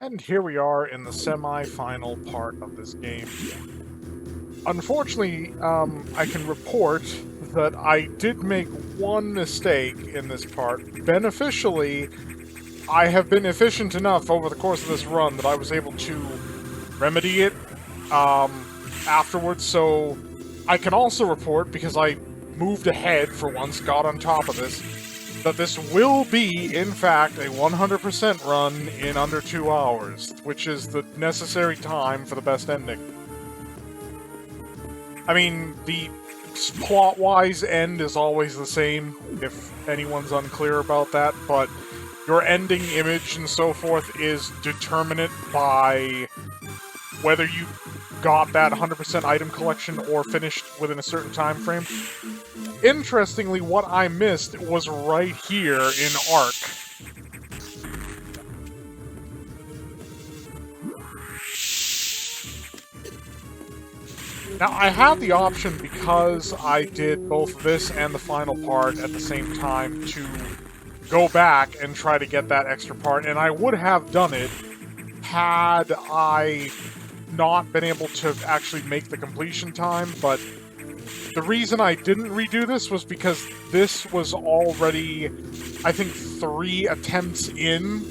And here we are in the semi-final part of this game. Unfortunately, I can report that I did make one mistake in this part. Beneficially, I have been efficient enough over the course of this run that I was able to remedy it afterwards, so I can also report, because I moved ahead for once, got on top of this, that this will be, in fact, a 100% run in under 2 hours, which is the necessary time for the best ending. I mean, the plot-wise end is always the same, if anyone's unclear about that, but your ending image and so forth is determinate by whether you got that 100% item collection or finished within a certain time frame. Interestingly, what I missed was right here in Arc. Now, I had the option, because I did both this and the final part at the same time, to go back and try to get that extra part, and I would have done it had I not been able to actually make the completion time, but the reason I didn't redo this was because this was already, I think, 3 attempts in.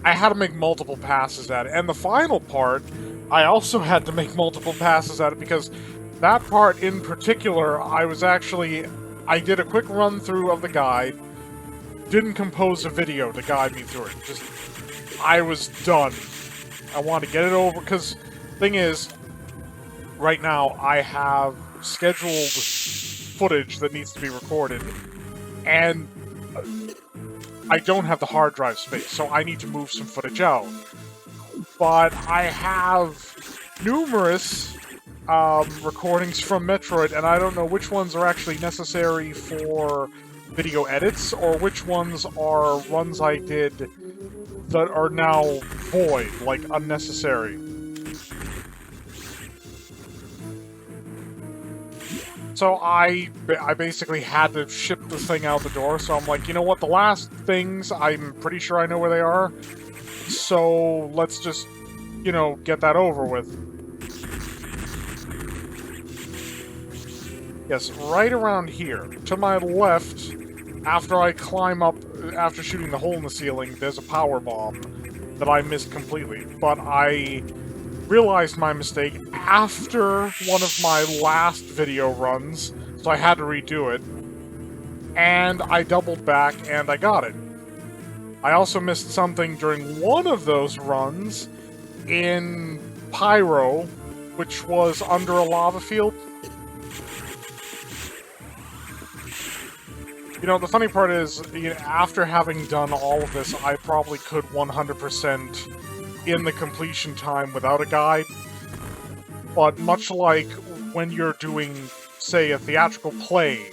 I had to make multiple passes at it, and the final part, I also had to make multiple passes at it, because that part in particular, I did a quick run-through of the guide, didn't compose a video to guide me through it, I was done. I wanted to get it over, because thing is, right now, I have scheduled footage that needs to be recorded, and I don't have the hard drive space, so I need to move some footage out. But I have numerous recordings from Metroid, and I don't know which ones are actually necessary for video edits, or which ones are runs I did that are now void, like unnecessary. So I basically had to ship the thing out the door, so I'm like, you know what, the last things, I'm pretty sure I know where they are, so let's just, you know, get that over with. Yes, right around here. To my left, after I climb up, after shooting the hole in the ceiling, there's a power bomb that I missed completely, but I realized my mistake after one of my last video runs, so I had to redo it, and I doubled back and I got it. I also missed something during one of those runs in Pyro, which was under a lava field. You know, the funny part is, you know, after having done all of this, I probably could 100% in the completion time without a guide, but much like when you're doing, say, a theatrical play,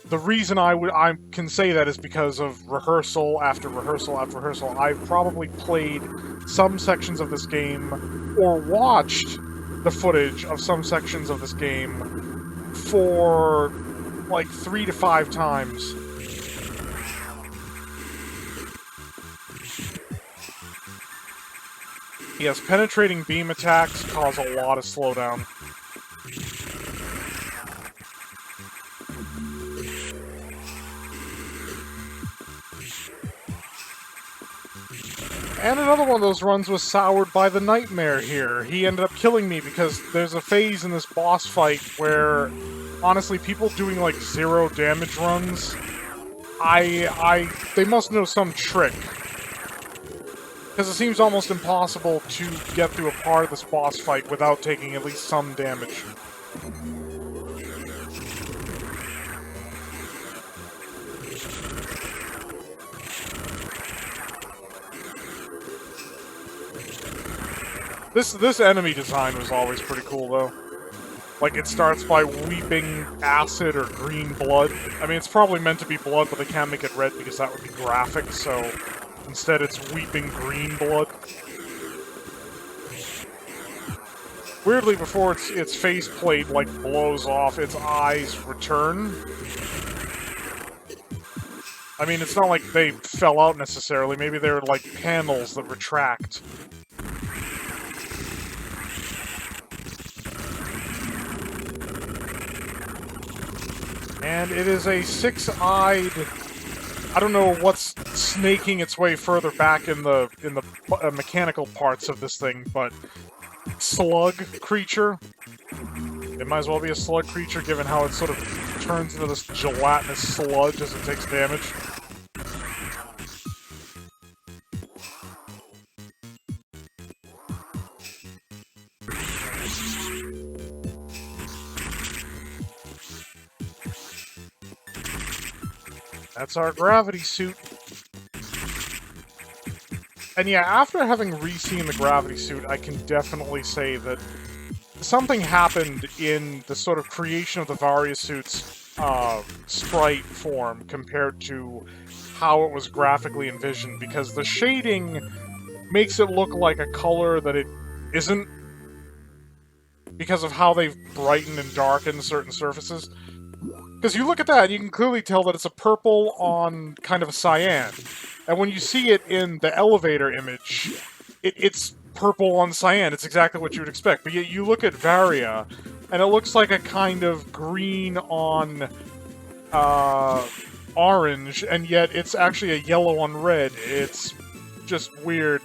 the reason I can say that is because of rehearsal after rehearsal after rehearsal. I've probably played some sections of this game, or watched the footage of some sections of this game, for like 3 to 5 times. Yes, penetrating beam attacks cause a lot of slowdown. And another one of those runs was soured by the Nightmare here. He ended up killing me because there's a phase in this boss fight where, honestly, people doing like 0 damage runs, they must know some trick. Because it seems almost impossible to get through a part of this boss fight without taking at least some damage. This enemy design was always pretty cool, though. Like, it starts by weeping acid or green blood. I mean, it's probably meant to be blood, but they can't make it red because that would be graphic, so instead it's weeping green blood. Weirdly, before its faceplate, like, blows off, its eyes return. I mean, it's not like they fell out necessarily. Maybe they're like panels that retract. And it is a six-eyed... I don't know what's snaking its way further back in the mechanical parts of this thing, but slug creature. It might as well be a slug creature, given how it sort of turns into this gelatinous sludge as it takes damage. That's our gravity suit. And yeah, after having re-seen the gravity suit, I can definitely say that something happened in the sort of creation of the Varia suit's sprite form compared to how it was graphically envisioned, because the shading makes it look like a color that it isn't because of how they've brightened and darkened certain surfaces. Because you look at that, you can clearly tell that it's a purple on kind of a cyan. And when you see it in the elevator image, it's purple on cyan. It's exactly what you would expect. But yet you look at Varia, and it looks like a kind of green on orange, and yet it's actually a yellow on red. It's just weird.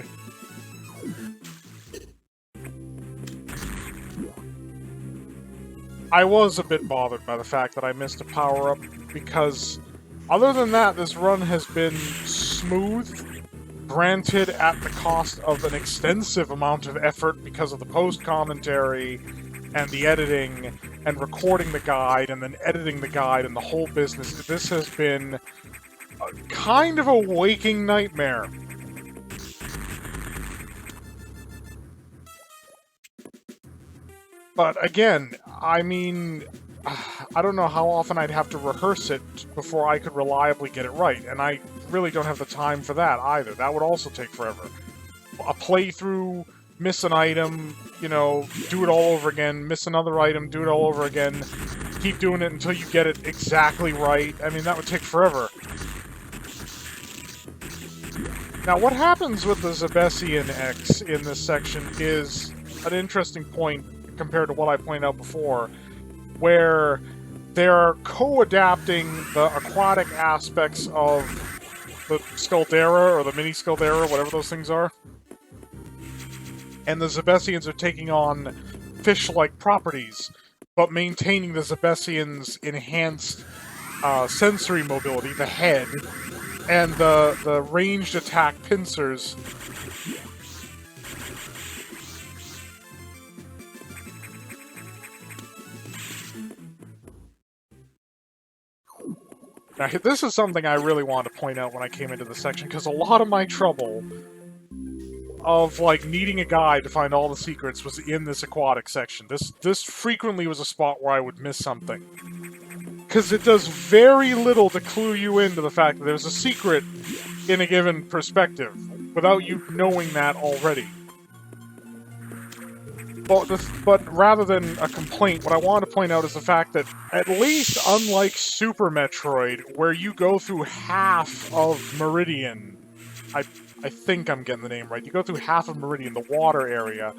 I was a bit bothered by the fact that I missed a power-up, because other than that, this run has been smooth, granted at the cost of an extensive amount of effort because of the post-commentary and the editing and recording the guide and then editing the guide and the whole business. This has been kind of a waking nightmare. But again, I mean, I don't know how often I'd have to rehearse it before I could reliably get it right, and I really don't have the time for that either. That would also take forever. A playthrough, miss an item, you know, do it all over again, miss another item, do it all over again, keep doing it until you get it exactly right. I mean, that would take forever. Now, what happens with the Zebesian X in this section is an interesting point compared to what I pointed out before, where they're co-adapting the aquatic aspects of the Skuldera, or the mini Skuldera, whatever those things are. And the Zebesians are taking on fish-like properties, but maintaining the Zebesians' enhanced sensory mobility, the head, and the ranged attack pincers. Now, this is something I really wanted to point out when I came into this section, because a lot of my trouble of, like, needing a guide to find all the secrets was in this aquatic section. This frequently was a spot where I would miss something. Because it does very little to clue you into the fact that there's a secret in a given perspective, without you knowing that already. But rather than a complaint, what I want to point out is the fact that, at least unlike Super Metroid, where you go through half of Meridian, I think I'm getting the name right, you go through half of Meridian, the water area,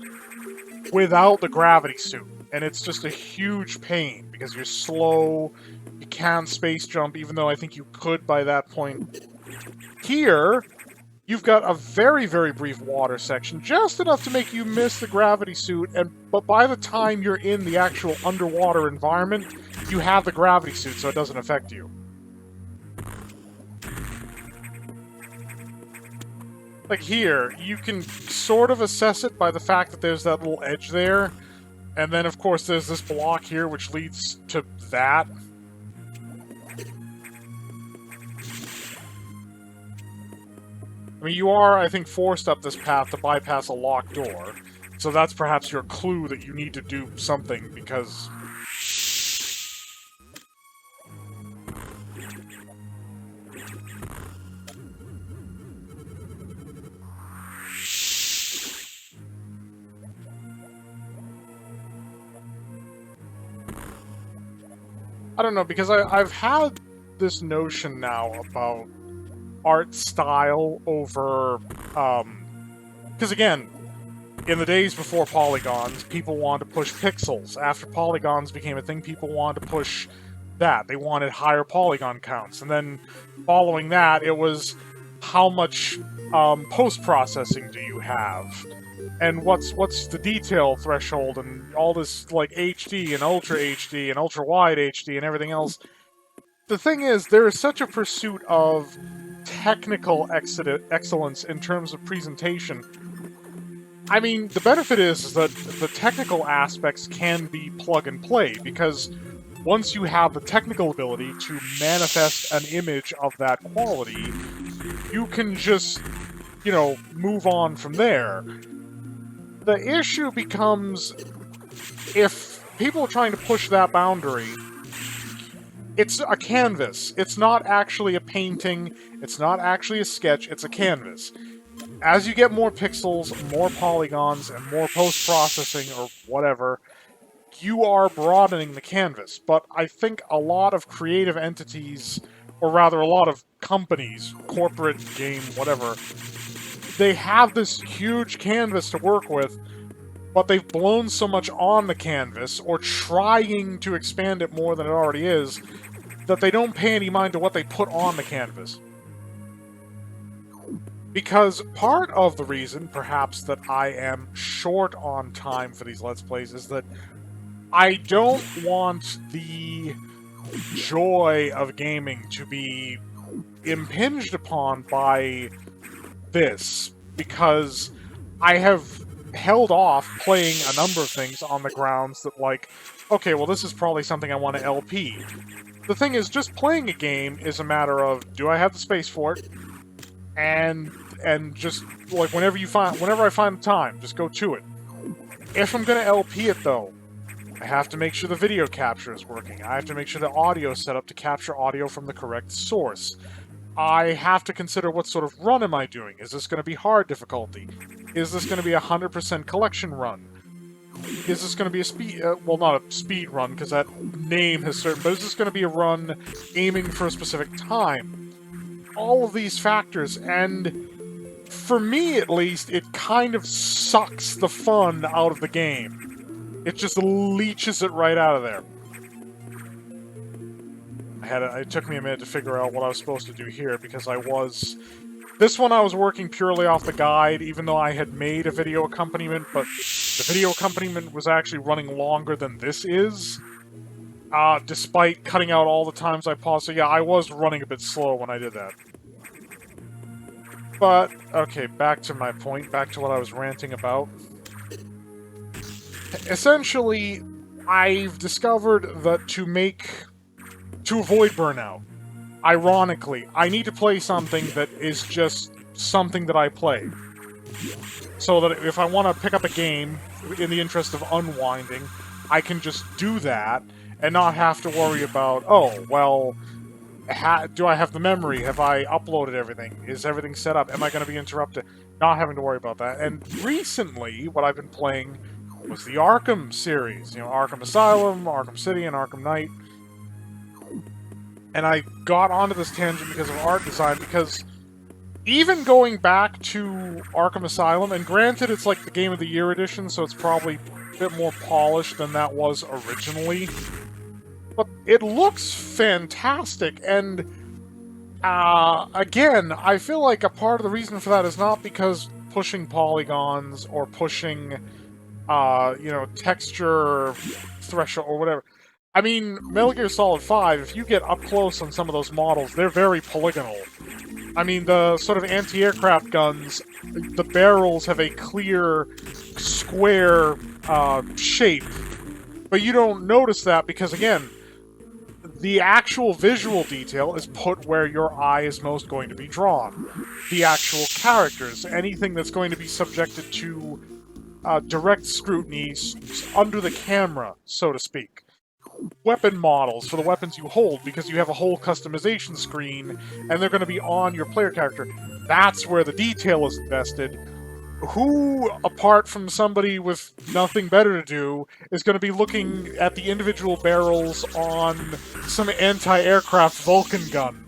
without the gravity suit. And it's just a huge pain, because you're slow, you can't space jump, even though I think you could by that point. Here, you've got a very, very brief water section, just enough to make you miss the gravity suit, but by the time you're in the actual underwater environment, you have the gravity suit, so it doesn't affect you. Like here, you can sort of assess it by the fact that there's that little edge there, and then of course there's this block here which leads to that. I mean, you are, I think, forced up this path to bypass a locked door. So that's perhaps your clue that you need to do something, because... I don't know, because I've had this notion now about art style over, because again, in the days before polygons, people wanted to push pixels. After polygons became a thing, people wanted to push that. They wanted higher polygon counts. And then following that, it was how much post-processing do you have? And what's the detail threshold and all this, like, HD and Ultra HD and Ultra Wide HD and everything else. The thing is, there is such a pursuit of technical excellence in terms of presentation. I mean, the benefit is that the technical aspects can be plug and play, because once you have the technical ability to manifest an image of that quality, you can just, you know, move on from there. The issue becomes, if people are trying to push that boundary, it's a canvas. It's not actually a painting, it's not actually a sketch, it's a canvas. As you get more pixels, more polygons, and more post-processing, or whatever, you are broadening the canvas. But I think a lot of creative entities, or rather a lot of companies, corporate, game, whatever, they have this huge canvas to work with, but they've blown so much on the canvas, or trying to expand it more than it already is, that they don't pay any mind to what they put on the canvas. Because part of the reason, perhaps, that I am short on time for these Let's Plays is that I don't want the joy of gaming to be impinged upon by this, because I have held off playing a number of things on the grounds that, like, okay, well, this is probably something I want to LP. The thing is, just playing a game is a matter of, do I have the space for it? And just, like, whenever I find the time, just go to it. If I'm gonna LP it, though, I have to make sure the video capture is working. I have to make sure the audio is set up to capture audio from the correct source. I have to consider what sort of run am I doing. Is this going to be hard difficulty? Is this going to be a 100% collection run? Is this going to be a speed... well, not a speed run, because that name has certain... But is this going to be a run aiming for a specific time? All of these factors, and for me, at least, it kind of sucks the fun out of the game. It just leeches it right out of there. It took me a minute to figure out what I was supposed to do here, because this one I was working purely off the guide, even though I had made a video accompaniment, but the video accompaniment was actually running longer than this is, despite cutting out all the times I paused. So yeah, I was running a bit slow when I did that. But, okay, back to my point, back to what I was ranting about. Essentially, I've discovered that to avoid burnout, ironically, I need to play something that is just something that I play. So that if I want to pick up a game in the interest of unwinding, I can just do that and not have to worry about, oh, well, do I have the memory? Have I uploaded everything? Is everything set up? Am I going to be interrupted? Not having to worry about that. And recently, what I've been playing was the Arkham series. You know, Arkham Asylum, Arkham City, and Arkham Knight. And I got onto this tangent because of art design, because even going back to Arkham Asylum, and granted it's like the Game of the Year edition, so it's probably a bit more polished than that was originally, but it looks fantastic, and again, I feel like a part of the reason for that is not because pushing polygons or pushing, you know, texture threshold or whatever. I mean, Metal Gear Solid 5, if you get up close on some of those models, they're very polygonal. I mean, the sort of anti-aircraft guns, the barrels have a clear, square shape. But you don't notice that because, again, the actual visual detail is put where your eye is most going to be drawn. The actual characters, anything that's going to be subjected to direct scrutiny under the camera, so to speak. Weapon models for the weapons you hold, because you have a whole customization screen, and they're going to be on your player character. That's where the detail is invested. Who, apart from somebody with nothing better to do, is going to be looking at the individual barrels on some anti-aircraft Vulcan gun?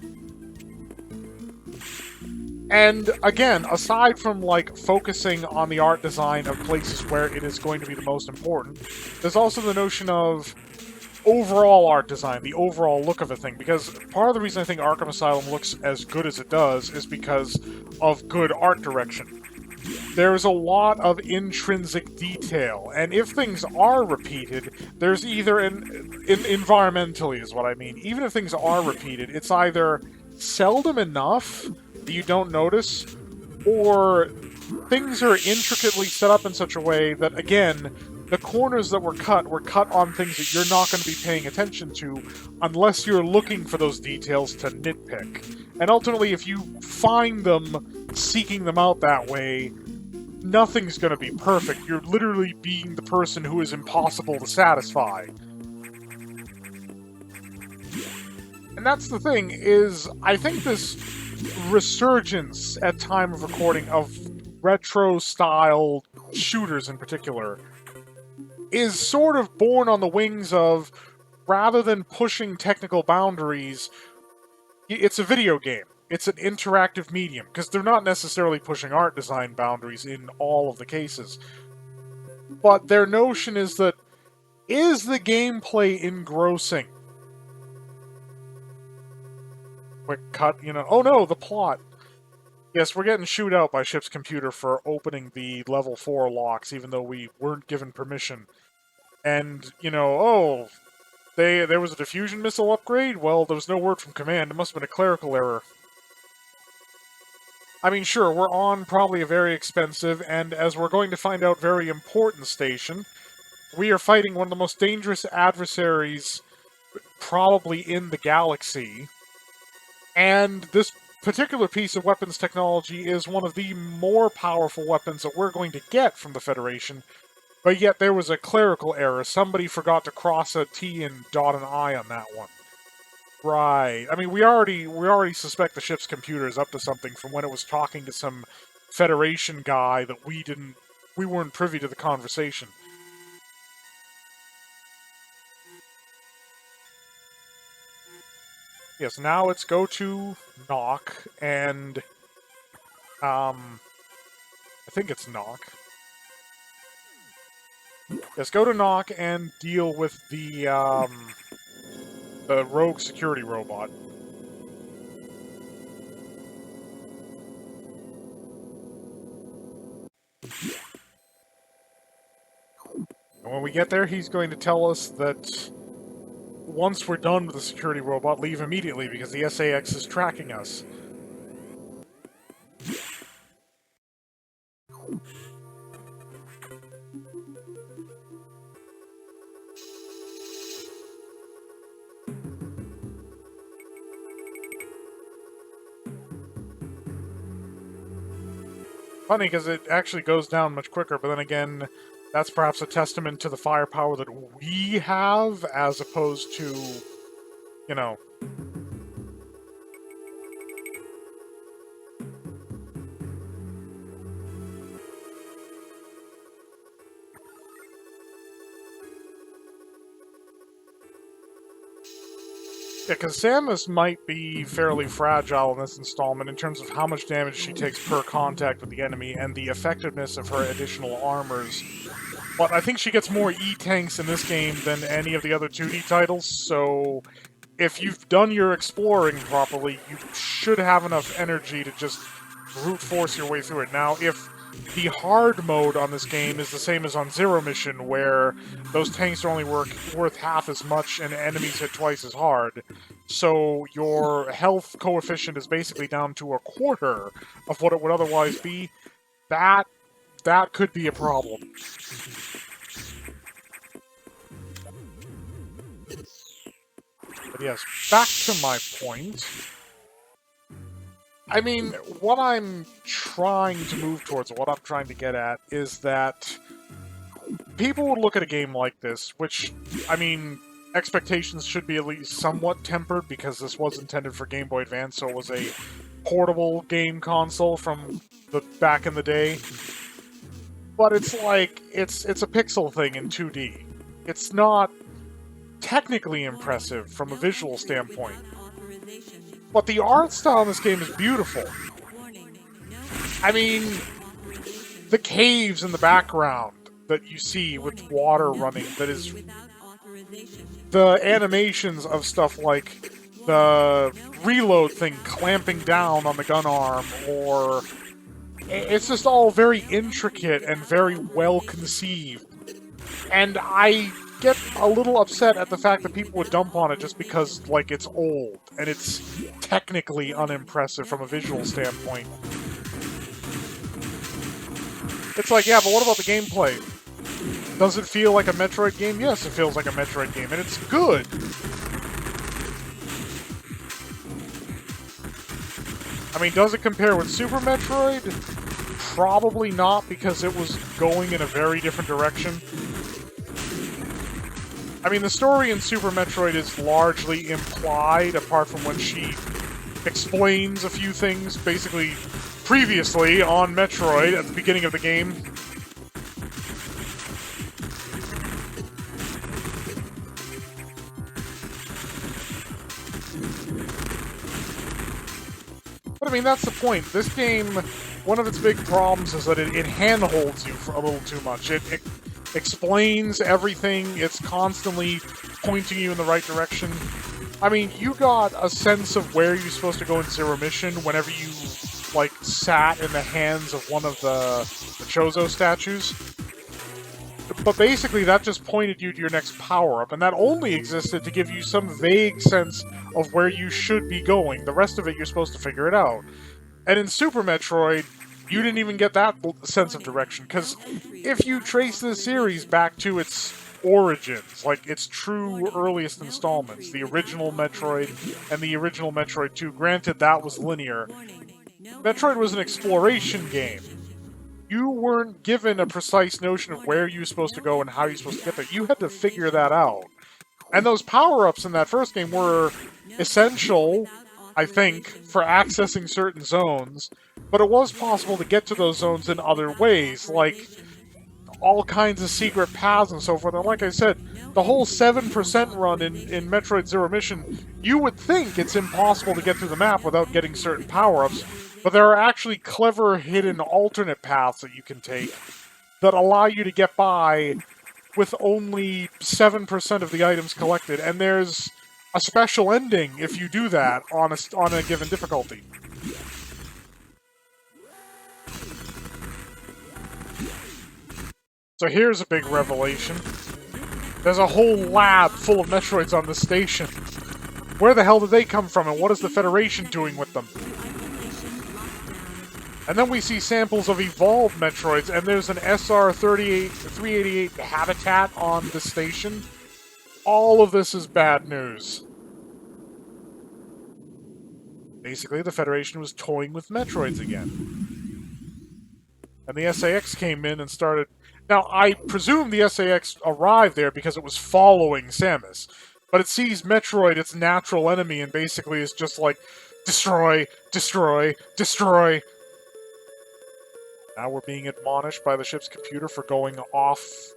And again, aside from like focusing on the art design of places where it is going to be the most important, there's also the notion of overall art design, the overall look of a thing, because part of the reason I think Arkham Asylum looks as good as it does is because of good art direction. There's a lot of intrinsic detail, and if things are repeated, there's either environmentally is what I mean. Even if things are repeated, it's either seldom enough that you don't notice, or things are intricately set up in such a way that, again, the corners that were cut on things that you're not going to be paying attention to unless you're looking for those details to nitpick. And ultimately, if you find them seeking them out that way, nothing's going to be perfect. You're literally being the person who is impossible to satisfy. And that's the thing, is I think this resurgence at time of recording of retro-style shooters in particular is sort of born on the wings of, rather than pushing technical boundaries, it's a video game. It's an interactive medium, because they're not necessarily pushing art design boundaries in all of the cases. But their notion is that, is the gameplay engrossing? Quick cut, you know, oh no, the plot. Yes, we're getting shooed out by ship's computer for opening the level 4 locks, even though we weren't given permission. And, you know, oh, there was a diffusion missile upgrade? Well, there was no word from command. It must have been a clerical error. I mean, sure, we're on probably a very expensive, and as we're going to find out, very important station. We are fighting one of the most dangerous adversaries probably in the galaxy. And this particular piece of weapons technology is one of the more powerful weapons that we're going to get from the Federation, but yet there was a clerical error. Somebody forgot to cross a T and dot an I on that one. Right. I mean, we already suspect the ship's computer is up to something from when it was talking to some Federation guy that we weren't privy to the conversation. Yes, now let's go to NOC, and, I think it's NOC. Let's go to NOC and deal with the rogue security robot. And when we get there, he's going to tell us that once we're done with the security robot, leave immediately because the SAX is tracking us. Funny, because it actually goes down much quicker, but then again, that's perhaps a testament to the firepower that we have, as opposed to, you know... Yeah, because Samus might be fairly fragile in this installment in terms of how much damage she takes per contact with the enemy and the effectiveness of her additional armors. But I think she gets more E-tanks in this game than any of the other 2D titles, so if you've done your exploring properly, you should have enough energy to just brute force your way through it. Now, if the hard mode on this game is the same as on Zero Mission, where those tanks are only worth half as much and enemies hit twice as hard, so your health coefficient is basically down to a quarter of what it would otherwise be, that could be a problem. But yes, back to my point. I mean, what I'm trying to move towards, what I'm trying to get at, is that people would look at a game like this, which, I mean, expectations should be at least somewhat tempered, because this was intended for Game Boy Advance, so it was a portable game console from the back in the day. But it's like, it's a pixel thing in 2D. It's not technically impressive from a visual standpoint. But the art style in this game is beautiful. I mean, the caves in the background that you see with water running, that is the animations of stuff like the reload thing clamping down on the gun arm, or it's just all very intricate and very well conceived. And I get a little upset at the fact that people would dump on it just because, like, it's old and it's technically unimpressive from a visual standpoint. It's like, yeah, but what about the gameplay? Does it feel like a Metroid game? Yes, it feels like a Metroid game, and it's good. I mean, does it compare with Super Metroid? Probably not, because it was going in a very different direction. I mean, the story in Super Metroid is largely implied, apart from when she explains a few things, basically previously on Metroid at the beginning of the game. But I mean, that's the point. This game, one of its big problems is that it handholds you for a little too much. It explains everything. It's constantly pointing you in the right direction. I mean, you got a sense of where you're supposed to go in Zero Mission whenever you, like, sat in the hands of one of the Chozo statues. But basically, that just pointed you to your next power-up, and that only existed to give you some vague sense of where you should be going. The rest of it, you're supposed to figure it out. And in Super Metroid, you didn't even get that sense of direction, because if you trace this series back to its origins, like its true earliest installments, the original Metroid and the original Metroid 2, granted that was linear, Metroid was an exploration game. You weren't given a precise notion of where you were supposed to go and how you're supposed to get there. You had to figure that out. And those power-ups in that first game were essential, I think, for accessing certain zones, but it was possible to get to those zones in other ways, like all kinds of secret paths and so forth. And like I said, the whole 7% run in Metroid Zero Mission, you would think it's impossible to get through the map without getting certain power-ups, but there are actually clever hidden alternate paths that you can take that allow you to get by with only 7% of the items collected, and there's a special ending if you do that on a given difficulty. So here's a big revelation. There's a whole lab full of Metroids on the station. Where the hell did they come from, and what is the Federation doing with them? And then we see samples of evolved Metroids, and there's an SR-388 habitat on the station. All of this is bad news. Basically, the Federation was toying with Metroids again. And the SAX came in and started... Now, I presume the SAX arrived there because it was following Samus. But it sees Metroid, its natural enemy, and basically is just like, destroy, destroy, destroy. Now we're being admonished by the ship's computer for going off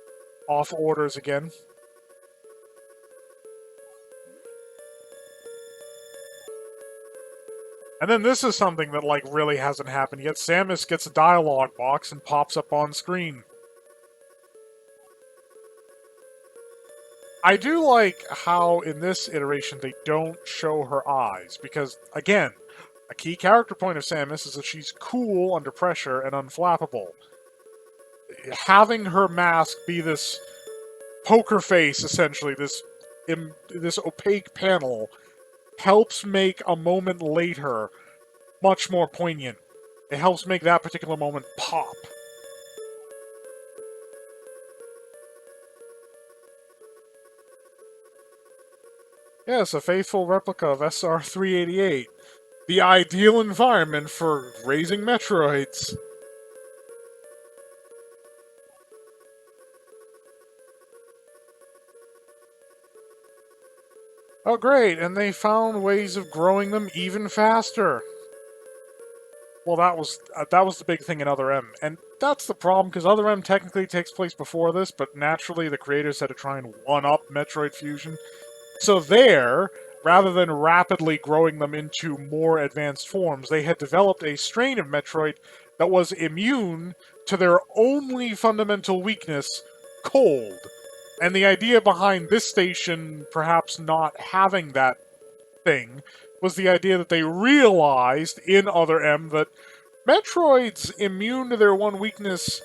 orders again. And then this is something that, like, really hasn't happened yet. Samus gets a dialogue box and pops up on screen. I do like how, in this iteration, they don't show her eyes, because, again, a key character point of Samus is that she's cool under pressure and unflappable. Having her mask be this poker face, essentially, this opaque panel, helps make a moment later much more poignant. It helps make that particular moment pop. Yes, a faithful replica of SR-388. The ideal environment for raising Metroids. Oh great, and they found ways of growing them even faster. Well, that was the big thing in Other M, and that's the problem, because Other M technically takes place before this, but naturally the creators had to try and one-up Metroid Fusion. So there, rather than rapidly growing them into more advanced forms, they had developed a strain of Metroid that was immune to their only fundamental weakness, cold. And the idea behind this station perhaps not having that thing was the idea that they realized in Other M that Metroids immune to their one weakness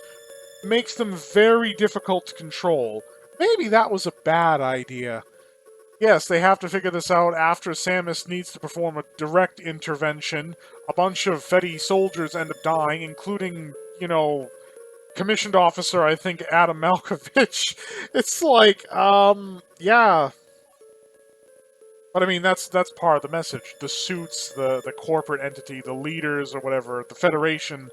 makes them very difficult to control. Maybe that was a bad idea. Yes, they have to figure this out after Samus needs to perform a direct intervention. A bunch of Fetty soldiers end up dying, including, you know, commissioned officer, I think, Adam Malkovich. It's like, yeah. But I mean, that's part of the message. The suits, the corporate entity, the leaders or whatever, the Federation,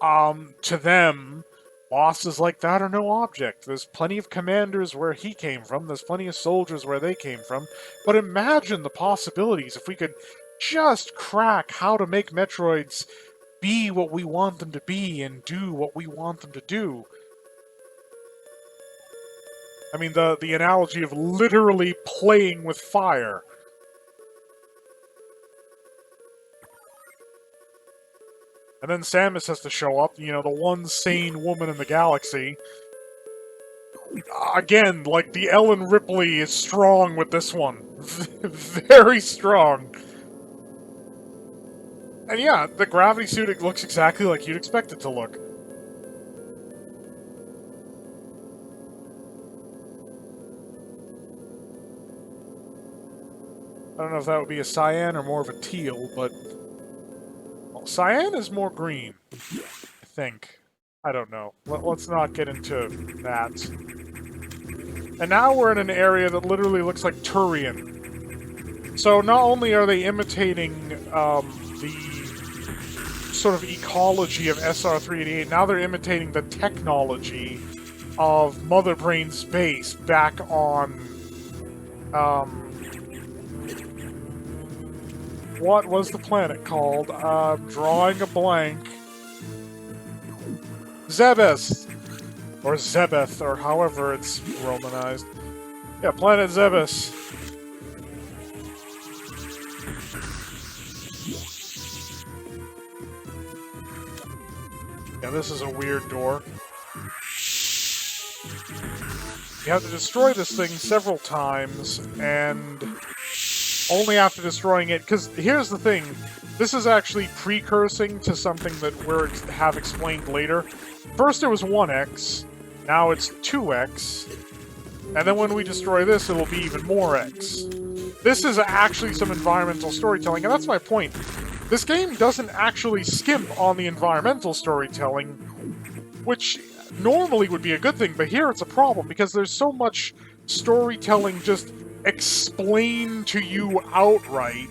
to them, bosses like that are no object. There's plenty of commanders where he came from, there's plenty of soldiers where they came from, but imagine the possibilities if we could just crack how to make Metroids be what we want them to be and do what we want them to do. I mean, the analogy of literally playing with fire. And then Samus has to show up, you know, the one sane woman in the galaxy. Again, like, the Ellen Ripley is strong with this one. Very strong. And yeah, the gravity suit, it looks exactly like you'd expect it to look. I don't know if that would be a cyan or more of a teal, but... well, cyan is more green, I think. I don't know. Let's not get into that. And now we're in an area that literally looks like Turian. So not only are they imitating the sort of ecology of SR388, now they're imitating the technology of Mother Brain's base back on... what was the planet called? Drawing a blank. Zebes! Or Zebeth, or however it's romanized. Yeah, planet Zebes. Yeah, this is a weird door. You have to destroy this thing several times, and only after destroying it, because here's the thing, this is actually precursing to something that we'll have explained later. First it was 1x, now it's 2x, and then when we destroy this, it'll be even more x. This is actually some environmental storytelling, and that's my point. This game doesn't actually skimp on the environmental storytelling, which normally would be a good thing, but here it's a problem, because there's so much storytelling just explained to you outright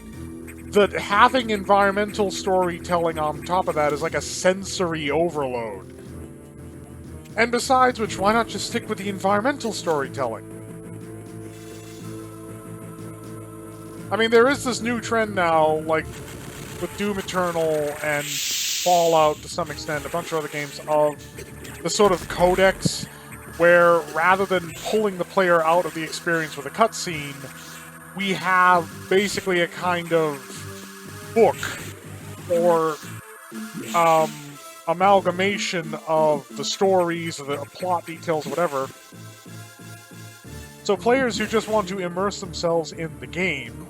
that having environmental storytelling on top of that is like a sensory overload. And besides which, why not just stick with the environmental storytelling? I mean, there is this new trend now, like, with Doom Eternal and Fallout to some extent, a bunch of other games, of the sort of codex where rather than pulling the player out of the experience with a cutscene, we have basically a kind of book or amalgamation of the stories, the plot details, whatever. So players who just want to immerse themselves in the game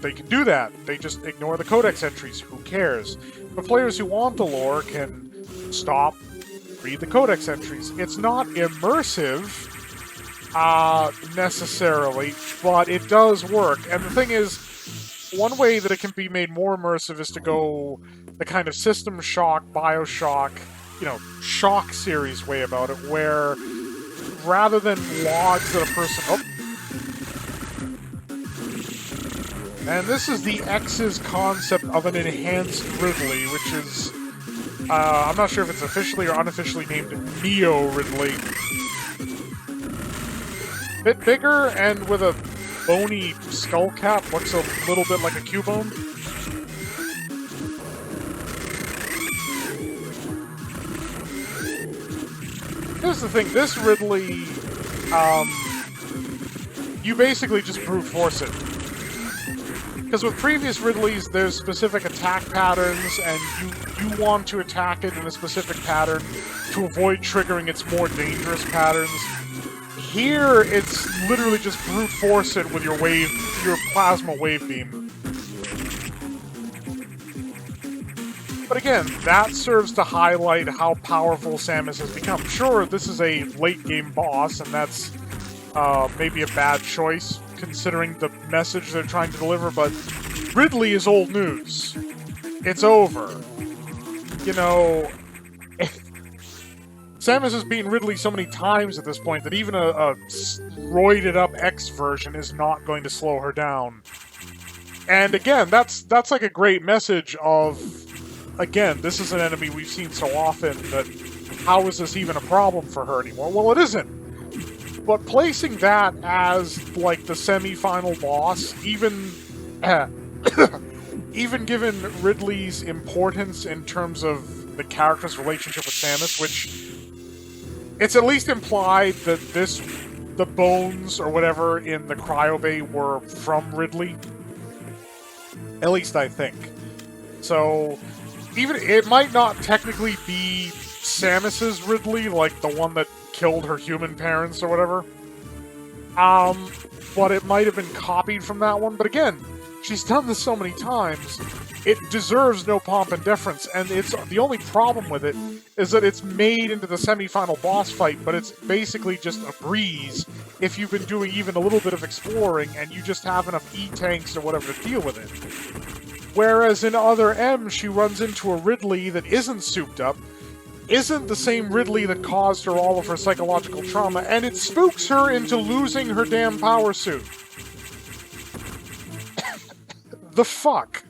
they can do that. They just ignore the codex entries. Who cares? But players who want the lore can stop, read the codex entries. It's not immersive, necessarily, but it does work. And the thing is, one way that it can be made more immersive is to go the kind of System Shock, Bioshock, you know, Shock series way about it, where rather than logs that a person... oh. And this is the X's concept of an enhanced Ridley, which is... I'm not sure if it's officially or unofficially named Neo Ridley. Bit bigger and with a bony skull cap, looks a little bit like a Cubone. Here's the thing, this Ridley, you basically just brute force it. Because with previous Ridleys, there's specific attack patterns, and you want to attack it in a specific pattern to avoid triggering its more dangerous patterns. Here, it's literally just brute force it with your plasma wave beam. But again, that serves to highlight how powerful Samus has become. Sure, this is a late-game boss, and that's maybe a bad choice, considering the message they're trying to deliver, but Ridley is old news. It's over. You know, Samus has beaten Ridley so many times at this point that even a roided-up X version is not going to slow her down. And again, that's like a great message of, again, this is an enemy we've seen so often that how is this even a problem for her anymore? Well, it isn't. But placing that as, like, the semi-final boss, even even given Ridley's importance in terms of the character's relationship with Samus, which it's at least implied that the bones or whatever in the cryobay were from Ridley. At least I think. So, even it might not technically be Samus's Ridley, like the one that killed her human parents or whatever. But it might have been copied from that one. But again, she's done this so many times, it deserves no pomp and deference, and it's the only problem with it is that it's made into the semi-final boss fight, but it's basically just a breeze if you've been doing even a little bit of exploring and you just have enough E-tanks or whatever to deal with it. Whereas in other M's, she runs into a Ridley that isn't souped up, isn't the same Ridley that caused her all of her psychological trauma, and it spooks her into losing her damn power suit. The fuck?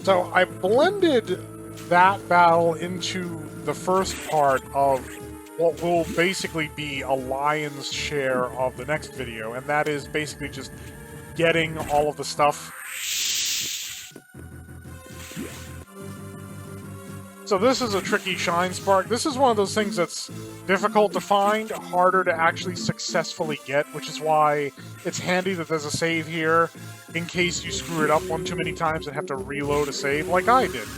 So I blended that battle into the first part of what will basically be a lion's share of the next video, and that is basically just getting all of the stuff. So this is a tricky Shine Spark. This is one of those things that's difficult to find, harder to actually successfully get, which is why it's handy that there's a save here, in case you screw it up one too many times and have to reload a save, like I did.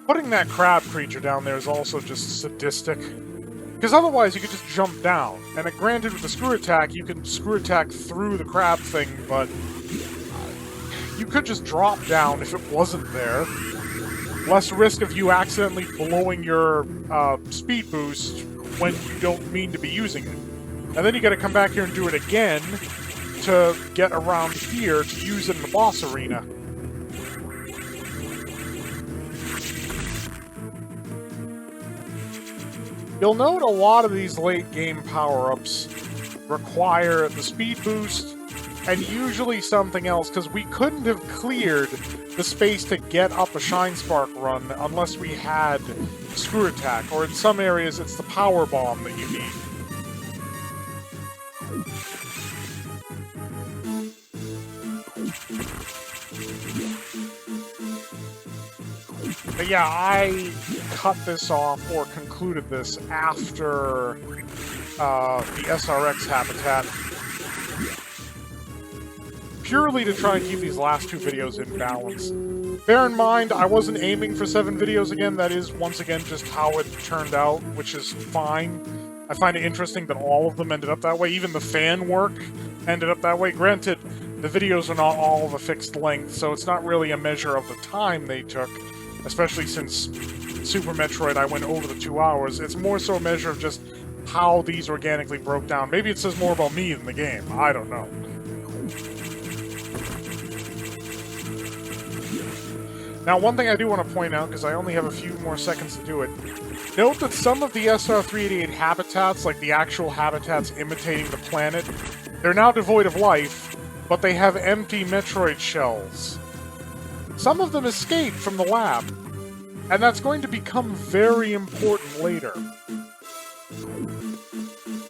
Putting that crab creature down there is also just sadistic. Because otherwise you could just jump down. And granted, with the screw attack, you can screw attack through the crab thing, but you could just drop down if it wasn't there. Less risk of you accidentally blowing your speed boost when you don't mean to be using it. And then you gotta come back here and do it again to get around here to use it in the boss arena. You'll note a lot of these late-game power-ups require the speed boost and usually something else, because we couldn't have cleared the space to get up a Shine Spark run unless we had Screw Attack, or in some areas it's the Power Bomb that you need. But yeah, I cut this off, or concluded this, after the SRX habitat. Purely to try and keep these last two videos in balance. Bear in mind, I wasn't aiming for 7 videos again, that is, once again, just how it turned out, which is fine. I find it interesting that all of them ended up that way, even the fan work ended up that way. Granted, the videos are not all of a fixed length, so it's not really a measure of the time they took, especially since Super Metroid I went over the 2 hours. It's more so a measure of just how these organically broke down. Maybe it says more about me than the game, I don't know. Now, one thing I do want to point out, because I only have a few more seconds to do it, note that some of the SR388 habitats, like the actual habitats imitating the planet, They're now devoid of life, but they have empty Metroid shells. Some of them escaped from the lab, and that's going to become very important later.